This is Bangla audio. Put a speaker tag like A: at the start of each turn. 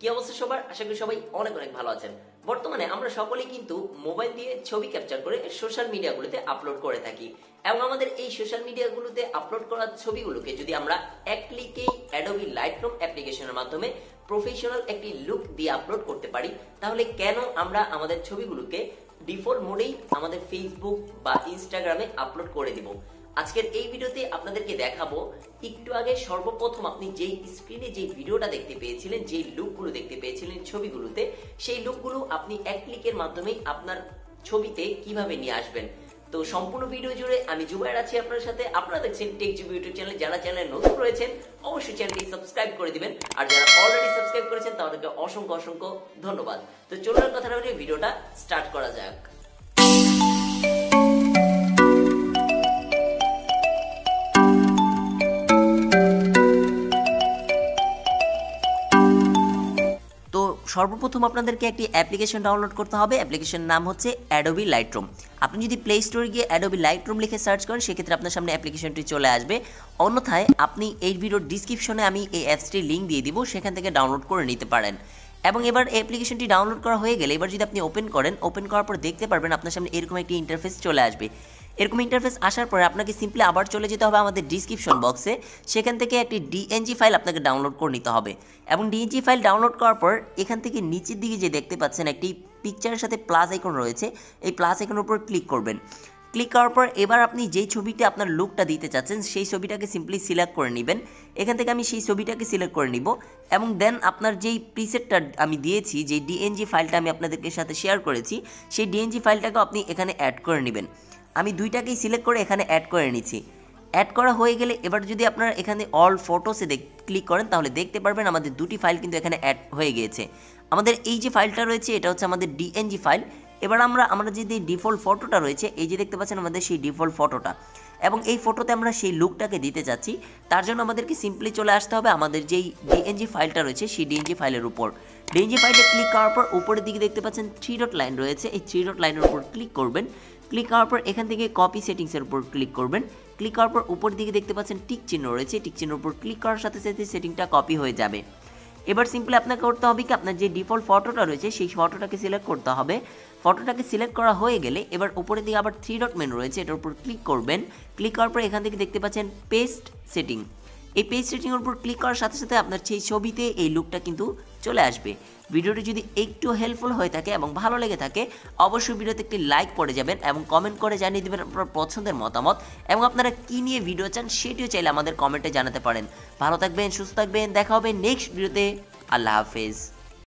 A: কি অবস্থা সবার? আশা করি সবাই অনেক অনেক ভালো আছেন। বর্তমানে আমরা সকলেই কিন্তু মোবাইল দিয়ে ছবি ক্যাপচার করে সোশ্যাল মিডিয়াগুলোতে আপলোড করে থাকি এবং আমাদের এই সোশ্যাল মিডিয়াগুলোতে আপলোড করা ছবিগুলোকে যদি আমরা এক ক্লিকেই অ্যাডোবি লাইটরুম অ্যাপ্লিকেশনের মাধ্যমে প্রফেশনাল একটি লুক দিয়ে আপলোড করতে পারি, তাহলে কেন আমরা আমাদের ছবিগুলোকে ডিফল্ট মোডেই আমাদের ফেসবুক বা ইনস্টাগ্রামে আপলোড করে দিব? আজকের এই ভিডিওতে আপনাদেরকে দেখাবো একটু আগে সর্বপ্রথম আপনি যেই স্ক্রিনে যে ভিডিওটা দেখতে পেয়েছিলেন, যে লুকগুলো দেখতে পেয়েছিলেন ছবিগুলোতে, সেই লুকগুলো আপনি এক ক্লিকের মাধ্যমে আপনার ছবিতে কিভাবে নিয়ে আসবেন। তো সম্পূর্ণ ভিডিও জুড়ে আমি জুবায়ের আছি আপনার সাথে। আপনারা দেখছেন টেক জুব ইউটিউব চ্যানেল। যারা চ্যানেলে নতুন রয়েছেন অবশ্যই চ্যানেলটি সাবস্ক্রাইব করে দিবেন, আর যারা অলরেডি সাবস্ক্রাইব করেছেন তাদেরকে অসংখ্য অসংখ্য ধন্যবাদ। তো চলুন কথা না বলে ভিডিওটা স্টার্ট করা যাক। সর্বপ্রথম আপনাদেরকে একটি অ্যাপ্লিকেশন ডাউনলোড করতে হবে। অ্যাপ্লিকেশনের নাম হচ্ছে অ্যাডোবি লাইটরুম। আপনি যদি প্লে স্টোরে গিয়ে অ্যাডোবি লাইটরুম লিখে সার্চ করেন সেক্ষেত্রে আপনার সামনে অ্যাপ্লিকেশনটি চলে আসবে। অন্যথায় আপনি এই ভিডিওর ডিসক্রিপশনে আমি এই অ্যাপসটির লিঙ্ক দিয়ে দিব, সেখান থেকে ডাউনলোড করে নিতে পারেন। এবং এবার অ্যাপ্লিকেশনটি ডাউনলোড করা হয়ে গেলে এবার যদি আপনি ওপেন করেন, ওপেন করার পর দেখতে পারবেন আপনার সামনে এরকম একটি ইন্টারফেস চলে আসবে। এরকম ইন্টারফেস আসার পরে আপনাকে সিম্পলি আবার চলে যেতে হবে আমাদের ডিসক্রিপশন বক্সে, সেখান থেকে একটি ডিএনজি ফাইল আপনাকে ডাউনলোড করে নিতে হবে। এবং ডিএনজি ফাইল ডাউনলোড করার পর এখান থেকে নিচের দিকে যে দেখতে পাচ্ছেন একটি পিকচারের সাথে প্লাস আইকন রয়েছে, এই প্লাস আইকনের উপর ক্লিক করবেন। ক্লিক করার পর এবার আপনি যেই ছবিতে আপনার লুকটা দিতে চাচ্ছেন সেই ছবিটাকে সিম্পলি সিলেক্ট করে নেবেন। এখান থেকে আমি সেই ছবিটাকে সিলেক্ট করে নিব এবং দেন আপনার যেই প্রিসেটটা আমি দিয়েছি, যে ডিএনজি ফাইলটা আমি আপনাদেরকে সাথে শেয়ার করেছি, সেই ডিএনজি ফাইলটাকেও আপনি এখানে অ্যাড করে নেবেন। আমি দুইটাকেই সিলেক্ট করে এখানে অ্যাড করে নিচ্ছি। অ্যাড করা হয়ে গেলে এবার যদি আপনারা এখানে অল ফটোসে ক্লিক করেন তাহলে দেখতে পারবেন আমাদের দুটি ফাইল কিন্তু এখানে অ্যাড হয়ে গিয়েছে। আমাদের এই যে ফাইলটা রয়েছে এটা হচ্ছে আমাদের ডিএনজি ফাইল। এবার আমরা যে ডিফল্ট ফটোটা রয়েছে, এই যে দেখতে পাচ্ছেন আমাদের সেই ডিফল্ট ফটোটা, এবং এই ফটোতে আমরা সেই লুকটাকে দিতে চাচ্ছি। তার জন্য আমাদেরকে সিম্পলি চলে আসতে হবে আমাদের যেই ডিএনজি ফাইলটা রয়েছে সেই ডিএনজি ফাইলের উপর। ডিএনজি ফাইলে ক্লিক করার পর উপরের দিকে দেখতে পাচ্ছেন 3 ডট লাইন রয়েছে, এই 3 ডট লাইনের উপর ক্লিক করবেন। ক্লিক করার পর এখান থেকে কপি সেটিংসের উপর ক্লিক করবেন। ক্লিক করার পর উপরের দিকে দেখতে পাচ্ছেন টিক চিহ্ন রয়েছে, টিক চিহ্নের উপর ক্লিক করার সাথে সাথে সেটিংটা কপি হয়ে যাবে। এবার সিম্পলি আপনাকে করতে হবে কি, আপনার যে ডিফল্ট ফটোটা রয়েছে সেই ফটোটাকে সিলেক্ট করতে হবে। ফটোটাকে সিলেক্ট করা হয়ে গেলে এবার উপরের দিকে আবার 3 ডট মেনু রয়েছে, এটার উপর ক্লিক করবেন। ক্লিক করার পর এখান থেকে দেখতে পাচ্ছেন পেস্ট সেটিং। এই পেজ সেটিংয়ের উপর ক্লিক করার সাথে সাথে আপনার সেই ছবিতে এই লুকটা কিন্তু চলে আসবে। ভিডিওটি যদি একটু হেল্পফুল হয়ে থাকে এবং ভালো লেগে থাকে অবশ্যই ভিডিওতে একটি লাইক করে যাবেন এবং কমেন্ট করে জানিয়ে দেবেন আপনার পছন্দের মতামত, এবং আপনারা কী নিয়ে ভিডিও চান সেটিও চাইলে আমাদের কমেন্টে জানাতে পারেন। ভালো থাকবেন, সুস্থ থাকবেন, দেখা হবে নেক্সট ভিডিওতে। আল্লাহ হাফেজ।